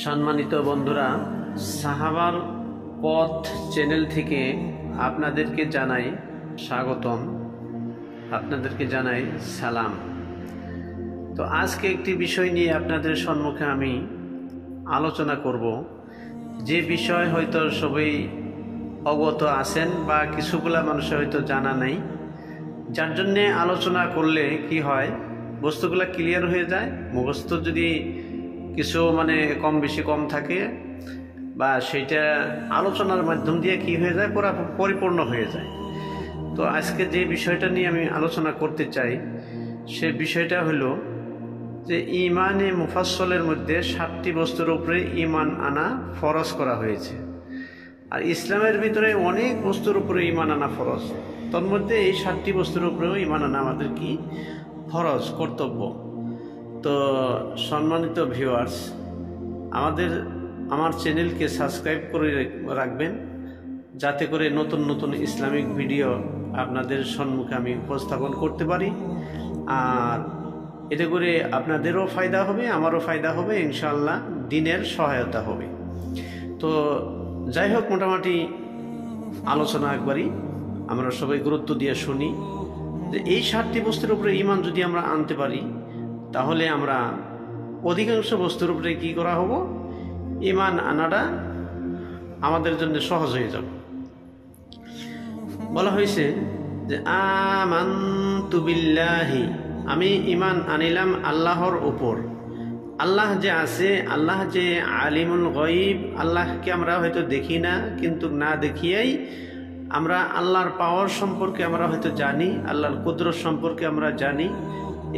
সম্মানিত বন্ধুরা, সাহাবার পথ চ্যানেল থেকে আপনাদেরকে জানাই স্বাগতম, আপনাদেরকে জানাই সালাম। তো আজকে একটি বিষয় নিয়ে আপনাদের সম্মুখে আমি আলোচনা করব, যে বিষয় হয়তো সবাই অবগত আছেন বা কিছুগুলা মানুষের হয়তো জানা নেই, যার জন্যে আলোচনা করলে কি হয়, বস্তুগুলা ক্লিয়ার হয়ে যায়। মুখস্থ যদি কিছু কম বেশি কম থাকে বা সেইটা আলোচনার মাধ্যম দিয়ে কি হয়ে যায়, পুরো পরিপূর্ণ হয়ে যায়। তো আজকে যে বিষয়টা নিয়ে আমি আলোচনা করতে চাই, সে বিষয়টা হলো যে ইমানে মুফাসসলের মধ্যে 7টি বস্তুর উপরে ইমান আনা ফরজ করা হয়েছে। আর ইসলামের ভিতরে অনেক বস্তুর উপরে ইমান আনা ফরজ, তন্মধ্যে এই 7টি বস্তুর উপরেও ইমান আনা আমাদের কি ফরজ, কর্তব্য। তো সম্মানিত ভিউয়ার্স, আমার চ্যানেলকে সাবস্ক্রাইব করে রাখবেন, যাতে করে নতুন নতুন ইসলামিক ভিডিও আপনাদের সম্মুখে আমি উপস্থাপন করতে পারি। আর এতে করে আপনাদেরও ফায়দা হবে, আমারও ফায়দা হবে, ইনশাআল্লাহ দিনের সহায়তা হবে। তো যাই হোক, মোটামুটি আলোচনা একবারই আমরা সবাই গুরুত্ব দিয়ে শুনি যে এই 7টি বস্তুর উপরে ইমান যদি আমরা আনতে পারি, তাহলে আমরা অধিকাংশ বস্তুর উপরে কি করা হব, ইমান আনাটা আমাদের জন্য সহজ হয়ে যাবে। বলা হয়েছে যে আমানতু বিল্লাহি, আমি ইমান আনিলাম আল্লাহর উপর। আল্লাহ যে আছে, আল্লাহ যে আলিমুল গায়ব, আল্লাহকে আমরা হয়তো দেখি না, কিন্তু না দেখিয়াই আমরা আল্লাহর পাওয়ার সম্পর্কে আমরা হয়তো জানি, আল্লাহর কুদরত সম্পর্কে আমরা জানি।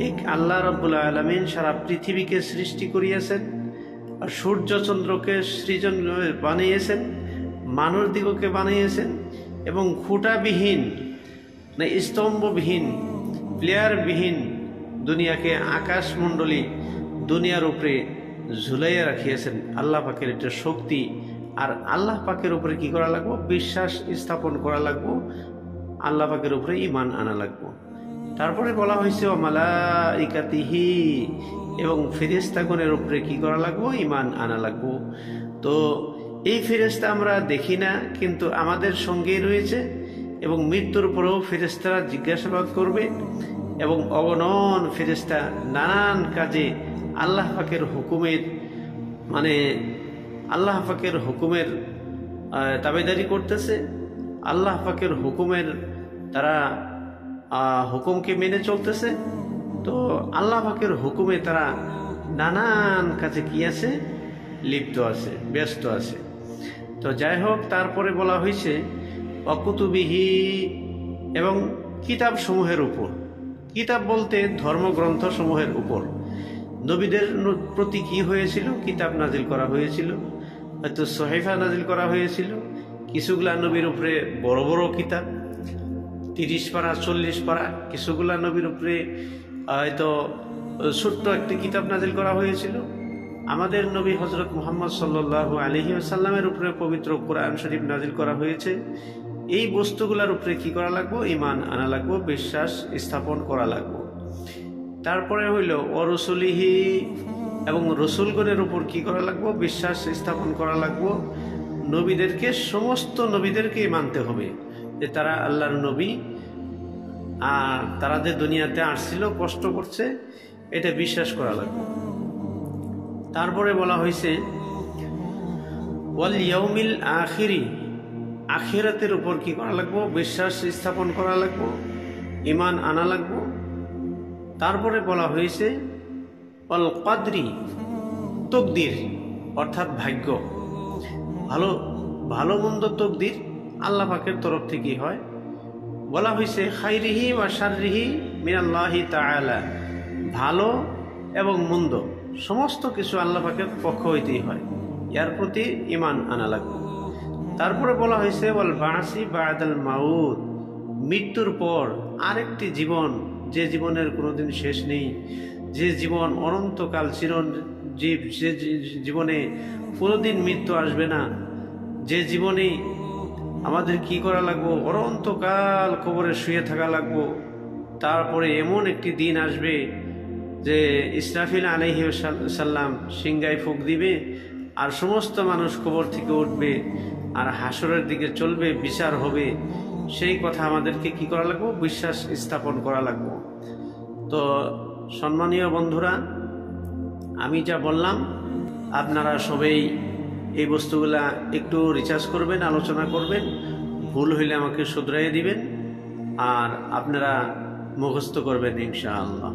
এক আল্লাহ রাব্বুল আলামিন সারা পৃথিবীকে সৃষ্টি করিয়াছেন, আর সূর্য চন্দ্রকে সৃজন বানিয়েছেন, মানুষ দিগকে বানিয়েছেন, এবং খুঁটাবিহীন স্তম্ভবিহীন প্লেয়ারবিহীন দুনিয়াকে আকাশমণ্ডলী দুনিয়ার উপরে ঝুলাইয়া রাখিয়েছেন। আল্লাহ পাকের একটা শক্তি, আর আল্লাহ পাকের উপরে কি করা লাগবো, বিশ্বাস স্থাপন করা লাগবো, আল্লাহ পাকের উপরে ইমান আনা লাগবো। তারপরে বলা হয়েছে ও মালাইকাতিহি, এবং ফেরেশতাগণের উপরে কি করা লাগবো, ইমান আনা লাগবো। তো এই ফেরেশতা আমরা দেখি না, কিন্তু আমাদের সঙ্গেই রয়েছে, এবং মৃত্যুর পরেও ফেরেশতারা জিজ্ঞাসাবাদ করবে, এবং অগণন ফেরেশতা নানান কাজে আল্লাহ পাকের হুকুমের আল্লাহ পাকের হুকুমের তাবেদারি করতেছে, আল্লাহ পাকের হুকুমের তারা হুকুমকে মেনে চলতেছে। তো আল্লাহ পাকের হুকুমে তারা নানান কাজে কি আছে, লিপ্ত আছে, ব্যস্ত আছে। তো যাই হোক, তারপরে বলা হয়েছে অকুতুবিহি, এবং কিতাব সমূহের উপর। কিতাব বলতে ধর্মগ্রন্থ সমূহের উপর নবীদের প্রতি কি হয়েছিল, কিতাব নাজিল করা হয়েছিল, হয়তো সহিফা নাজিল করা হয়েছিল। কিছুগুলা নবীর উপরে বড় বড় কিতাব, 30 পারা 40 পারা, কিছুগুলা নবীর উপরে হয়তো ছোট্ট একটি কিতাব নাজিল করা হয়েছিল। আমাদের নবী হযরত মুহাম্মদ সাল্লাল্লাহু আলাইহি ওয়াসাল্লামের উপরে পবিত্র কোরআন শরীফ নাজিল করা হয়েছে। এই বস্তুগুলোর উপরে কি করা লাগবো, ইমান আনা লাগবো, বিশ্বাস স্থাপন করা লাগবো। তারপরে হইল অরসুলিহি, এবং রসুলগণের উপর কি করা লাগবো, বিশ্বাস স্থাপন করা লাগবো। নবীদেরকে, সমস্ত নবীদেরকে মানতে হবে যে তারা আল্লাহর নবী, আর তারা যে দুনিয়াতে আসছিল, কষ্ট করছে, এটা বিশ্বাস করা লাগবে। তারপরে বলা হয়েছে ওয়াল ইয়াউমিল আখিরি, আখিরাতের উপর কি করা লাগবো, বিশ্বাস স্থাপন করা লাগবো, ইমান আনা লাগবো। তারপরে বলা হয়েছে ওয়াল কদরি, তকদির অর্থাৎ ভাগ্য, ভালো মন্দ তকদির আল্লাহ পাকের তরফ থেকেই হয়। বলা হয়েছে খাইরিহি ওয়া শাররিহি মিনাল্লাহি তাআলা, ভালো এবং মন্দ সমস্ত কিছু আল্লাহ পাকের পক্ষ হইতেই হয়, এর প্রতি ইমান আনা লাগবে। তারপরে বলা হয়েছে ওয়াল বাসি বাদাল মাউত, মৃত্যুর পর আরেকটি জীবন, যে জীবনের কোনোদিন শেষ নেই, যে জীবন অনন্তকাল চিরঞ্জীব, যে জীবনে কোনোদিন মৃত্যু আসবে না, যে জীবনে আমাদের কি করা লাগবো, অনন্তকাল কবরে শুয়ে থাকা লাগবো। তারপরে এমন একটি দিন আসবে যে ইসরাফিল আলাইহিস সালাম সিংহায় ফুঁক দিবে, আর সমস্ত মানুষ কবর থেকে উঠবে আর হাসরের দিকে চলবে, বিচার হবে, সেই কথা আমাদেরকে কি করা লাগবে? বিশ্বাস স্থাপন করা লাগবে। তো সম্মানীয় বন্ধুরা, আমি যা বললাম আপনারা সবাই এই বস্তুগুলা একটু রিসার্চ করবেন, আলোচনা করবেন, ভুল হইলে আমাকে শুধরাইয়ে দিবেন, আর আপনারা মুখস্থ করবেন ইনশাআল্লাহ।